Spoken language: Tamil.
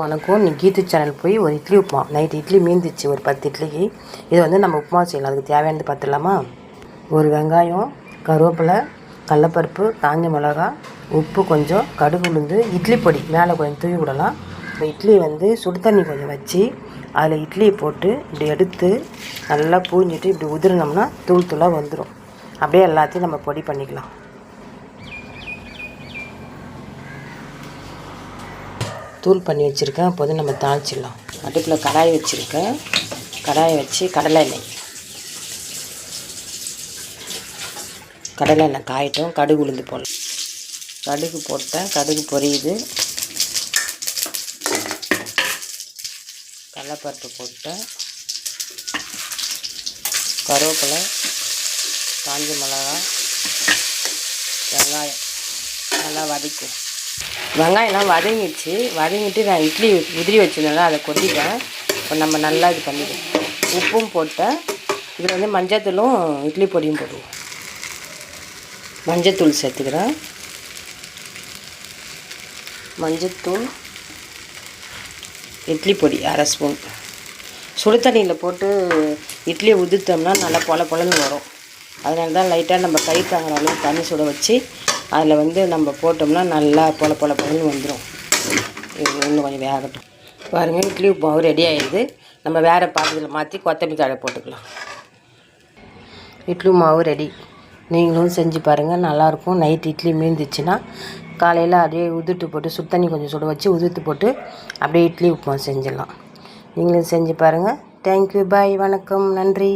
வணக்கம். நீ கீத்து சேனல் போய் ஒரு இட்லி உப்புமா நைட்டு இட்லி மீந்துச்சு ஒரு 10 இட்லிக்கு. இது வந்து நம்ம உப்புமா செய்யலாம். அதுக்கு தேவையானது பார்த்துடலாமா? ஒரு வெங்காயம், கருவேப்பிலை, கடலப்பருப்பு, காஞ்ச மிளகா, உப்பு கொஞ்சம், கடுகு உளுந்து, இட்லி பொடி மேலே கொஞ்சம் தூவி விடலாம். இப்போ இட்லி வந்து சுடு தண்ணி கொஞ்சம் வச்சு அதில் இட்லியை போட்டு இப்படி எடுத்து நல்லா பூஞ்சிட்டு இப்படி உதிரினோம்னா தூள் தூளாக வந்துடும். அப்படியே எல்லாத்தையும் நம்ம பொடி பண்ணிக்கலாம். தூள் பண்ணி வச்சுருக்கேன். அப்போ வந்து நம்ம தாளிச்சிடலாம். அடுப்பில் கடாய் வச்சுருக்கேன். கடாயை வச்சு கடலை எண்ணெய் காயட்டும். கடுகு உளுந்து போடலாம். கடுகு போட்டேன். கடுகு பொரியுது. கடலைப்பருப்பு போட்டேன். கருவேப்பிலை, காஞ்ச மிளகா, வெங்காயம் நல்லா வதக்கும். வெங்காயம்லாம் வதங்கிட்டு நான் இட்லி உதிரி வச்சுருந்தேன், அதை கொட்டிட்டேன். இப்போ நம்ம நல்லா இது பண்ணிடுவோம். உப்பும் போட்டேன். இதில் வந்து மஞ்சத்தூளும் இட்லி பொடியும் போடுவோம். மஞ்சத்தூள் சேர்த்துக்கிறேன். மஞ்சத்தூள், இட்லி பொடி அரை ஸ்பூன். சுடு தண்ணியில் போட்டு இட்லியை உதிர்த்தோம்னா நல்லா பொலன்னு வரும். அதனால தான் லைட்டாக நம்ம கை தாங்குற அளவுக்கு தண்ணி சுட வச்சு அதில் வந்து நம்ம போட்டோம்னா நல்லா பொலன்னு வந்துடும். இது இன்னும் கொஞ்சம் வேகட்டும். பாருங்கள், இட்லி உப்புமாவு ரெடி ஆகிடுது. நம்ம வேறு பாத்திரத்தில் மாற்றி கொத்தமல்லி தழை போட்டுக்கலாம். இட்லி மாவு ரெடி. நீங்களும் செஞ்சு பாருங்கள், நல்லாயிருக்கும். நைட் இட்லி மீந்துச்சுன்னா காலையில் அப்படியே உதிர்த்து போட்டு சுடு தண்ணி கொஞ்சம் சுட வச்சு உதிர்த்து போட்டு அப்படியே இட்லி உப்புமா செஞ்சிடலாம். நீங்களும் செஞ்சு பாருங்கள். தேங்க்யூ, பாய், வணக்கம், நன்றி.